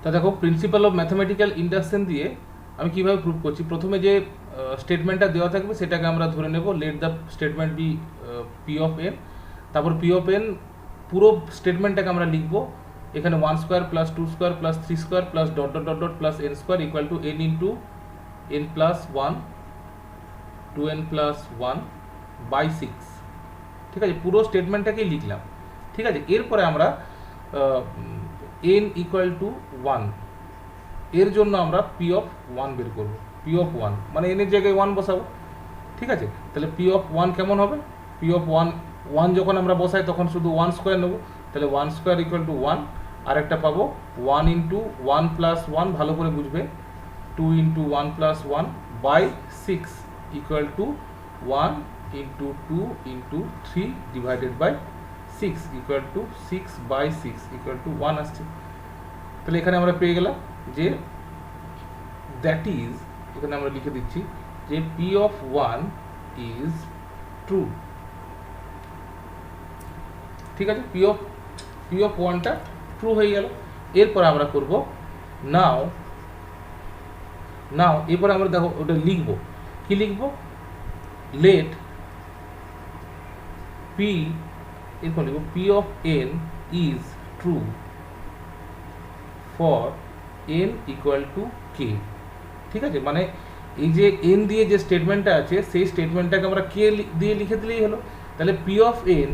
তা দেখো principal of mathematical induction দিয়ে আমি কিভাবে প্রুভ করছি। প্রথমে যে স্টেটমেন্টটা দেওয়া থাকবে সেটাকে আমরা ধরে নেব let the statement be P of n. তারপর পি অফ এন পুরো স্টেটমেন্টটাকে আমরা লিখব এখানে 1 square plus 2 square plus 3 square plus dot dot dot dot plus n square equal to n into n plus 1 2n plus 1 by 6। ঠিক আছে, পুরো স্টেটমেন্টটাকেই লিখলাম। ঠিক আছে, এরপরে আমরা n ইকুয়াল টু 1 এর জন্য আমরা পি অফ 1 বের করব। পি অফ 1 মানে n এর জায়গায় 1 বসাবো। ঠিক আছে, তাহলে পি অফ 1 কেমন হবে? পি অফ 1 যখন আমরা বসাই তখন শুধু 1 স্কোয়ার নেব, তাহলে 1 স্কোয়ার ইকুয়াল টু 1। আর একটা পাবো 1 ইন্টু 1 প্লাস 1, ভালো করে বুঝবে, 2 into 1 plus 1 by 6 equal to 1 into 2 into 3 divided by 6 equal to 6 by 6 equal to 1 আসছে। তাহলে এখানে আমরা পেয়ে গেলাম যে দ্যাট ইজ, এখানে আমরা লিখে দিচ্ছি যে পি অফ 1 ইজ ট্রু। ঠিক আছে, পি অফ 1টা ট্রু হয়ে গেল। এরপর আমরা করব নাও এরপরে আমরা দেখো ওটা লিখবো, কি লিখবো, লেট পি, এরপর লিখবো P of N is true for N equal to K. ঠিক আছে, মানে এই যে এন দিয়ে যে স্টেটমেন্টটা আছে সেই স্টেটমেন্টটাকে আমরা কে দিয়ে লিখে দিলেই হলো। তাহলে পি অফ এন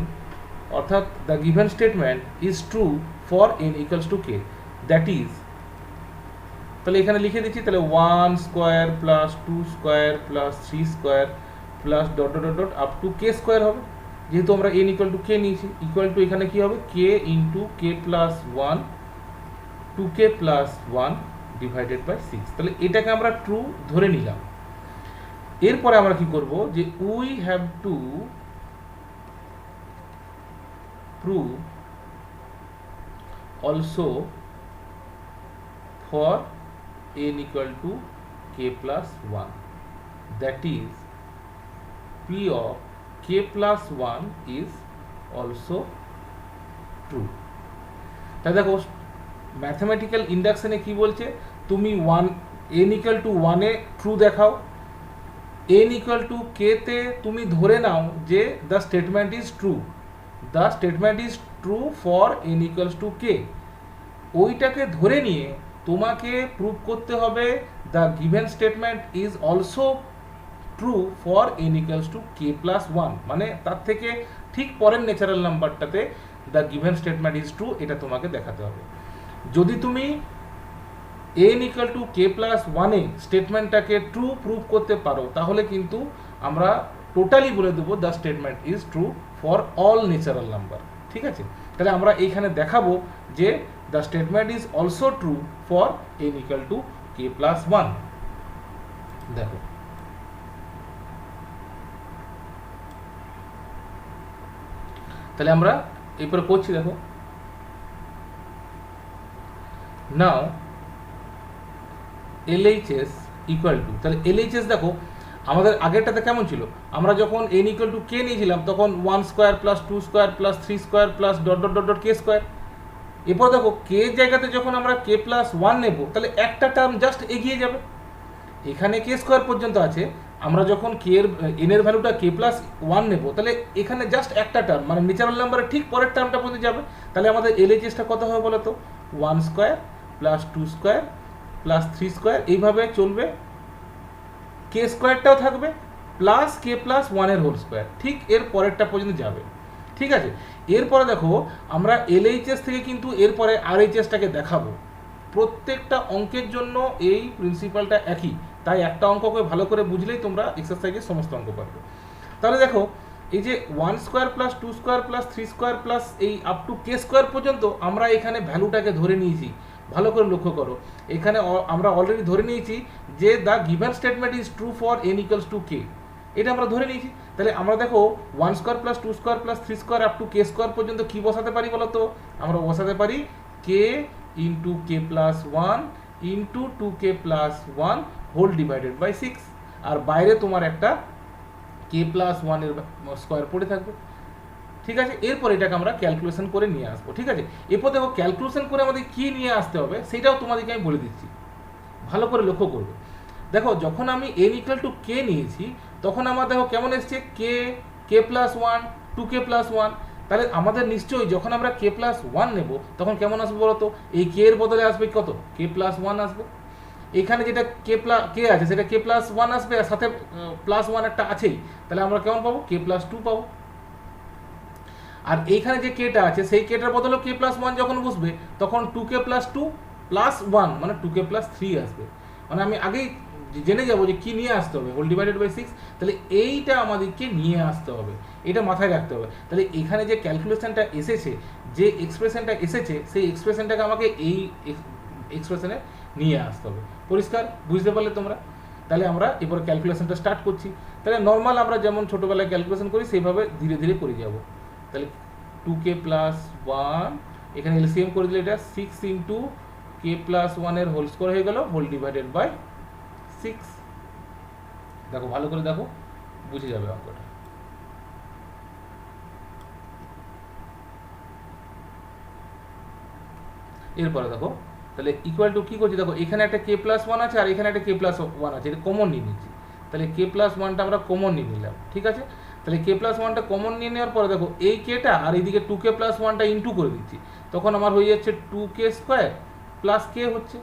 অর্থাৎ the given statement is true for N equals to K, that is, তাহলে এখানে লিখে দিচ্ছি, তাহলে 1 square plus 2 square plus 3 square plus dot dot dot dot up to K square হবে, যেহেতু আমরা এন ইকুয়াল টু কে নিয়েছি। ইকুয়াল টু এখানে কি হবে, K into K plus 1 2k plus 1 divided by 6। তাহলে এটাকে আমরা ট্রু ধরে নিলাম। এরপরে আমরা কি করব, যে we have to prove also for n equal to k plus 1, that is p of k plus 1 is also true। তাই দেখো ম্যাথমেটিক্যাল ইন্ডাকশনে কি বলছে, তুমি n equal to 1 a true দেখাও, n equal to k তে তুমি ধরে নাও যে the statement is true, the statement is true for n equals to k। ওইটাকে ধরে নিয়ে তোমাকে প্রুভ করতে হবে the given statement is also true for N equals to K plus 1, মানে তার থেকে ঠিক পরের ন্যাচারাল নাম্বারটাতে the given statement is true, এটা তোমাকে দেখাতে হবে। যদি তুমি N equal to K plus 1 এ স্টেটমেন্টটাকে ট্রু প্রুভ করতে পারো, তাহলে কিন্তু আমরা টোটালি বলে দেবো the statement is true for all natural number. ঠিক আছে, তাহলে আমরা এইখানে দেখাবো যে the statement is also true for n equal to k plus 1। দেখো তাহলে আমরা এরপরে করছি, দেখো নাও LHS ইকুয়াল টু, তাহলে LHS দেখো আমাদের আগেরটাতে কেমন ছিল, আমরা যখন n ইকুয়াল টু k নিয়েছিলাম তখন 1 square plus 2 square plus 3 square plus dot dot dot dot K square. এরপর দেখো কে জায়গাতে যখন আমরা কে প্লাস 1 নেব, তাহলে একটা টার্ম জাস্ট এগিয়ে যাবে, এখানে কে স্কোয়ার পর্যন্ত আছে, আমরা যখন কে এর এন এর ভ্যালুটা কে প্লাস 1 নেব, তাহলে এখানে জাস্ট একটা টার্ম মানে ন্যাচারাল নাম্বারের ঠিক পরের টার্মটা পর্যন্ত যাবে। তাহলে আমাদের এলএইচএসটা কত হবে বলো তো, 1 square plus 2 square plus 3 square, এইভাবে চলবে, কে স্কোয়ারটাও থাকবে প্লাস কে প্লাস 1 এর হোল স্কোয়ার, ঠিক এর পরেরটা পর্যন্ত যাবে। ঠিক আছে, এরপরে দেখো আমরা এলএইচএস থেকে কিন্তু এরপরে আরএইচএসটাকে দেখাবো। প্রত্যেকটা অঙ্কের জন্য এই প্রিন্সিপালটা একই, তাই একটা অঙ্ককে ভালো করে বুঝলেই তোমরা এক্সারসাইজের সমস্ত অঙ্ক পারবে। তাহলে দেখো এই যে 1 square plus 2 square plus 3 square plus এই আপ টু কে স্কোয়ার পর্যন্ত আমরা এখানে ভ্যালুটাকে ধরে নিয়েছি। ভালো করে লক্ষ্য করো, এখানে আমরা অলরেডি ধরে নিয়েছি যে the given statement is true for N equals to K, এটা আমরা ধরে নিয়েছি। তাহলে আমরা দেখো 1 square plus 2 square plus 3 square up to K square পর্যন্ত কি বসাতে পারি বলো তো, আমরা বসাতে পারি K into K plus 1 into 2k plus 1 whole divided by 6, আর বাইরে তোমার একটা কে প্লাস 1 এর স্কোয়ার পড়ে থাকবে। ঠিক আছে, এরপর এটাকে আমরা ক্যালকুলেশন করে নিয়ে আসবো। ঠিক আছে, এরপর দেখো ক্যালকুলেশন করে আমাদের কী নিয়ে আসতে হবে সেটাও তোমাদেরকে আমি বলে দিচ্ছি, ভালো করে লক্ষ্য করবে। দেখো যখন আমি n ইকুয়াল টু কে নিয়েছি তখন আমার দেখো কেমন এসছে কে, কে plus one, two K plus one. তাহলে আমাদের নিশ্চয়ই যখন আমরা কে প্লাস ওয়ান নেব তখন কেমন আসবে বলো তো, এই কে এর বদলে আসবে কত, কে প্লাস ওয়ান আসবে। এখানে যেটা কে আছে সেটা কে প্লাস ওয়ান আসবে, আর সাথে প্লাস ওয়ান একটা আছেই, তাহলে আমরা কেমন পাবো, কে প্লাস টু পাবো। আর এইখানে যে কেটা আছে সেই কেটার বদলে কে প্লাস ওয়ান যখন বসবে তখন two K plus two plus one মানে টু কে প্লাস থ্রি আসবে। মানে আমি আগেই জেনে যাবো যে কী নিয়ে আসতে হবে, হোল ডিভাইডেড বাই সিক্স। তাহলে এইটা আমাদেরকে নিয়ে আসতে হবে, এটা মাথায় রাখতে হবে। তাহলে এখানে যে ক্যালকুলেশনটা এসেছে, যে এক্সপ্রেশনটা এসেছে, সেই এক্সপ্রেশনটাকে আমাকে এই এক্সপ্রেশনে নিয়ে আসতে হবে। পরিষ্কার বুঝতে পারলে তোমরা? তাহলে আমরা এবার ক্যালকুলেশনটা স্টার্ট করছি। তাহলে নর্মাল আমরা যেমন ছোটোবেলায় ক্যালকুলেশন করি সেইভাবে ধীরে ধীরে করে যাব। তাহলে টু কে প্লাস ওয়ান, এখানে এলসিএম করে দিলে এটা সিক্স ইন্টু কে প্লাস ওয়ানের হোল স্কোয়ার হয়ে গেল, হোল ডিভাইডেড বাই সিক্স। দেখো ভালো করে দেখো, বুঝে যাবে অঙ্কটা। এরপরে দেখো তাহলে ইকুয়াল টু কী করছি, দেখো এখানে একটা কে প্লাস ওয়ান আছে আর এখানে একটা কে প্লাস ওয়ান আছে, এটা কমন নিয়ে নিচ্ছি। তাহলে কে প্লাস ওয়ানটা আমরা কমন নিয়ে নিলাম। ঠিক আছে, তাহলে কে প্লাস ওয়ানটা কমন নিয়ে নেওয়ার পরে দেখো এই কেটা আর এইদিকে টু কে প্লাস ওয়ানটা ইন্টু করে দিচ্ছি, তখন আমার হয়ে যাচ্ছে টু কে স্কোয়ার প্লাস কে হচ্ছে।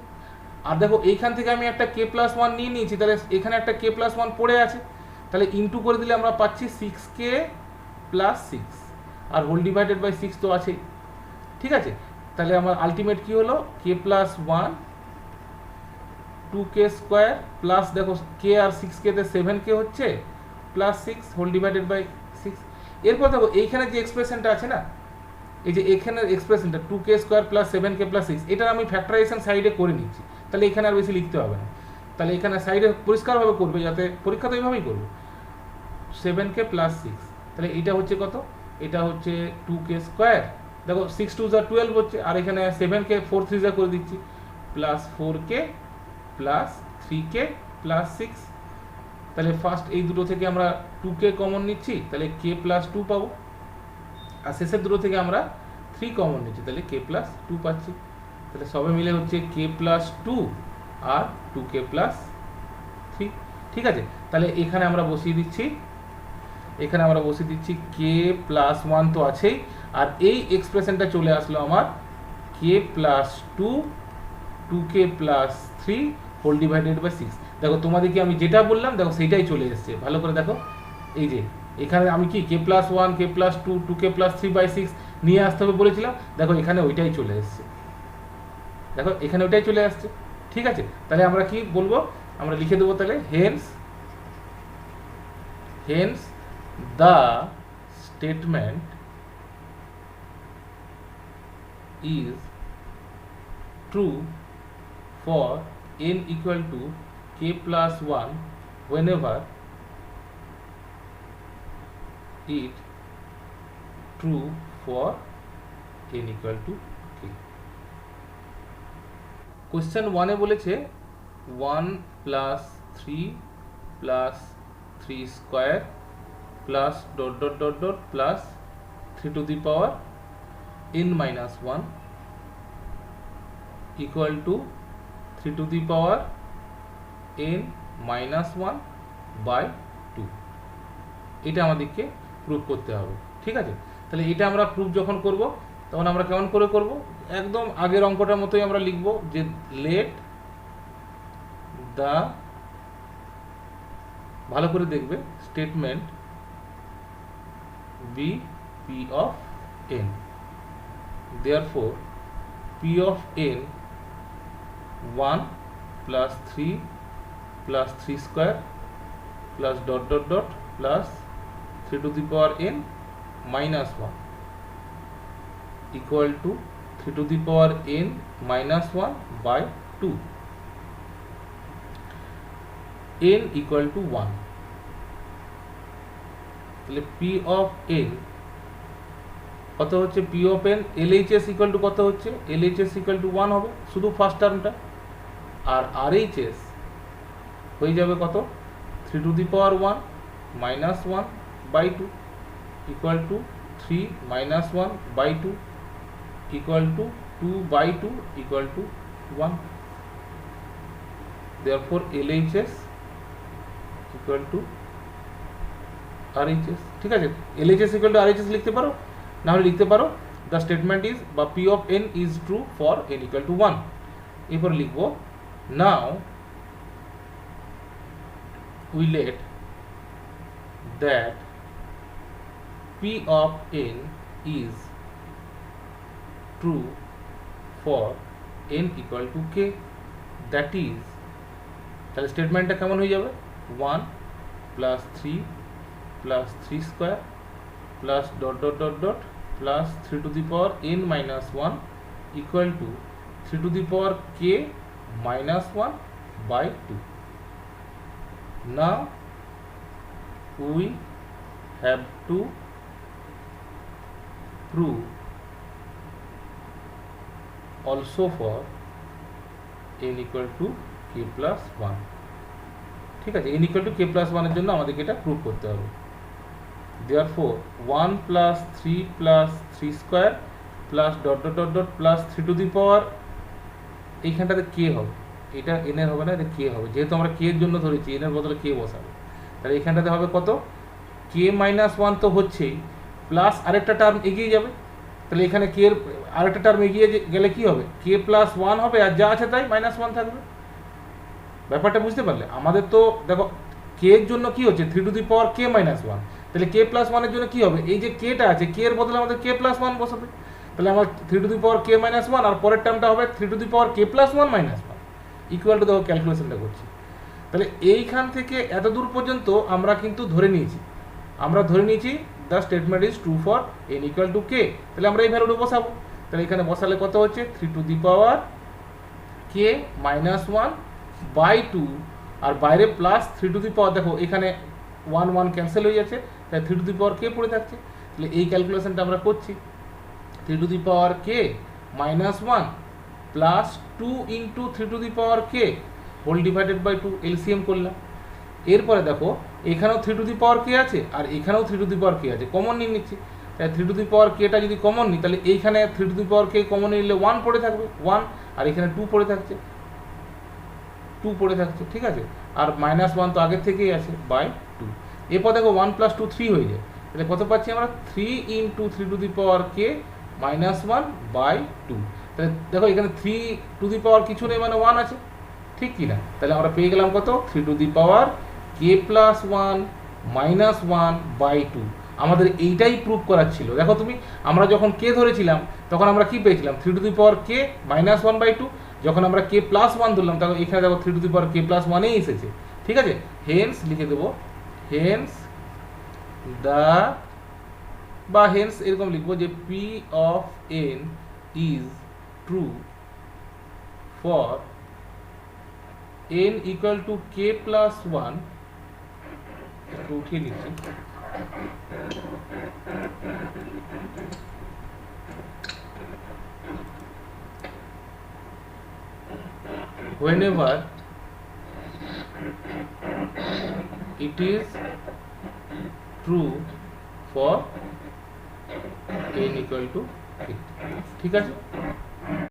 আর দেখো এইখান থেকে আমি একটা কে প্লাস ওয়ান নিয়ে নিয়েছি, তাহলে এখানে একটা কে প্লাস ওয়ান পড়ে আছে, তাহলে ইন্টু করে দিলে আমরা পাচ্ছি সিক্স কে প্লাস সিক্স, আর হোল ডিভাইডেড বাই সিক্স তো আছেই। ঠিক আছে, তাহলে আমার আলটিমেট কী হলো, K plus one two K square plus দেখো কে আর সিক্স কেতে সেভেন কে হচ্ছে plus six, whole divided by six. এরপর দেখো এইখানে যে এক্সপ্রেশনটা আছে না, এই যে এখানের এক্সপ্রেশনটা two K square plus seven কে প্লাস সিক্স, এটা আমি ফ্যাক্টরাইজেশন সাইডে করে নিচ্ছি। তাহলে এখানে আর বেশি লিখতে হবে না, তাহলে এখানে সাইডে পরিষ্কারভাবে করবে, যাতে পরীক্ষা তো এইভাবেই করবে। সেভেন কে প্লাস সিক্স, তাহলে এটা হচ্ছে কত, এটা হচ্ছে টু কে স্কোয়ার, দেখো সিক্স টু যা 12 হচ্ছে, আর এখানে সেভেনকে ফোর থ্রি যা করে দিচ্ছি, plus four K plus three K plus six. তাহলে ফার্স্ট এই দুটো থেকে আমরা টু কে কমন নিচ্ছি, তাহলে কে প্লাস টু পাবো, আর শেষের দুটো থেকে আমরা থ্রি কমন নিচ্ছি, তাহলে কে প্লাস টু পাচ্ছি। তাহলে সবে মিলে হচ্ছে কে প্লাস টু আর টু কে প্লাস থ্রি। ঠিক আছে, তাহলে এখানে আমরা বসিয়ে দিচ্ছি, এখানে আমরা বসিয়ে দিচ্ছি কে প্লাস ওয়ান তো আছেই, আর এই এক্সপ্রেশনটা চলে আসলো আমার K plus two, two K plus three whole divided by six. দেখো তোমাদেরকে আমি যেটা বললাম দেখো সেইটাই চলে এসছে, ভালো করে দেখো। এই যে এখানে আমি কি K plus one, K plus two, two K plus three by six নিয়ে আসতে হবে বলেছিলাম, দেখো এখানে ওইটাই চলে এসছে, দেখো এখানে ওইটাই চলে আসছে। ঠিক আছে, তাহলে আমরা কি বলবো, আমরা লিখে দেবো তাহলে Haynes the statement is true for n equal to k plus 1 whenever it true for n equal to k. Question 1 এ বলেছে 1 plus 3 plus 3 square plus dot dot dot dot plus 3 to the power n minus 1 equal to 3 to the power n minus 1 by 2, এটা আমাদেরকে proof করতে হবে। ঠিক আছে, তাহলে এটা আমরা প্রুফ যখন করব তখন আমরা কেমন করে করব, একদম আগের অঙ্কটার মতোই আমরা লিখব যে লেট দ্য, ভালো করে দেখবে, statement be p of n, therefore p of n 1 plus 3 plus 3 square plus dot dot dot plus 3 to the power n minus 1 equal to 3 to the power n minus 1 by 2, n equal to 1। তাহলে P of N কত হচ্ছে, P of N LHS equal to কত হচ্ছে, LHS equal to 1 হবে শুধু first টার্মটা, আর RHS হয়ে যাবে কত, 3 to the power 1 minus 1 by 2 equal to 3 minus 1 by 2 equal to 2 by 2 equal to 1. Therefore LHS equal to RHS. ঠিক আছে, LHS equal to RHS লিখতে পারো, না হলে লিখতে পারো the statement is বা P of n is true for n equal to 1. এরপর লিখবো now we let that P of n is true for n equal to k, that is তাহলে স্টেটমেন্টটা কেমন হয়ে যাবে 1 plus 3 plus 3 square plus dot dot dot dot plus 3 to the power n minus 1 equal to 3 to the power k minus 1 by 2. Now we have to prove also for n equal to k plus 1. ঠিক আছে, n equal to k plus 1 এর জন্য আমাদেরকে এটা prove করতে হবে। Therefore 1 plus 3 plus 3 square plus dot dot dot dot plus 3 to the power, এইখানটাতে k হবে, এটা n এর হবে না, এটা k হবে, যেহেতু আমরা k এর জন্য ধরেছি n এর বদলে k বসাবো, তাহলে এইখানটাতে হবে কত k minus 1 তো হচ্ছেই, প্লাস আরেকটা টার্ম এগিয়ে যাবে, তাহলে এখানে k এর আরেকটা টার্ম এগিয়ে গেলে কি হবে k plus 1 হবে, আর যা আছে তাই minus 1 থাকবে। ব্যাপারটা বুঝতে পারলে? আমাদের তো দেখো k এর জন্য কি হচ্ছে 3 to the power k minus 1, তাহলে k plus 1 এর জন্য কি হবে, এই যে k টা আছে k এর বদলে আমাদের k plus 1 বসাবে, তাহলে আমার 3 to the power k minus 1 আর পরের টার্মটা হবে 3 to the power k plus 1 minus 1 equal to, দেখো ক্যালকুলেশনটা করছি, তাহলে এইখান থেকে এত দূর পর্যন্ত আমরা কিন্তু ধরে নিয়েছি the statement is true for n equal to k, তাহলে আমরা এই ভ্যালুটা বসাবো, তাহলে এখানে বসালে কত হচ্ছে 3 to the power k minus 1 by 2, আর বাইরে প্লাস 3 to the power, দেখো এখানে 1 1 ক্যান্সেল হয়ে যাচ্ছে, তাই 3 to the power k পড়ে থাকছে, তাহলে এই ক্যালকুলেশনটা আমরা করছি 3 to the power k minus 1 plus 2 into 3 to the power k whole divided by 2, LCM করলাম। এরপরে দেখো এখানেও 3 to the power k আছে আর এখানেও 3 to the power k আছে, কমন নিয়ে নিচ্ছি, তাই 3 to the power k টা যদি কমন নিই তাহলে এইখানে 3 to the power k common নিলে 1 পড়ে থাকবে 1, আর এখানে 2 পড়ে থাকছে, ঠিক আছে, আর মাইনাস 1 তো আগের থেকেই আছে বাই 2। এরপর দেখো 1 plus 2 3 হয়ে যায়, তাহলে কত পাচ্ছি আমরা 3 into 3 to the power k minus 1 by 2, তাহলে দেখো এখানে 3 to the power কিছু নেই মানে 1 আছে, ঠিক কি না? তাহলে আমরা পেয়ে গেলাম কত 3 to the power k plus 1 minus 1 by 2। আমাদের এইটাই প্রুভ করার ছিল। দেখো তুমি, আমরা যখন k ধরেছিলাম তখন আমরা কি পেয়েছিলাম 3 to the power k minus 1 by 2, যখন আমরা k plus 1 ধরলাম তখন এখানে দেখো 3 to the power k plus 1 এই এসেছে, ঠিক আছে, হেন্স লিখে দেবো, হেন্স দ্য, বা হেন্স এরকম লিখবো যে p of n is true for n equal to k plus 1, একটু উঠিয়ে নিচ্ছি, whenever it is true for n equal to k, ঠিক আছে।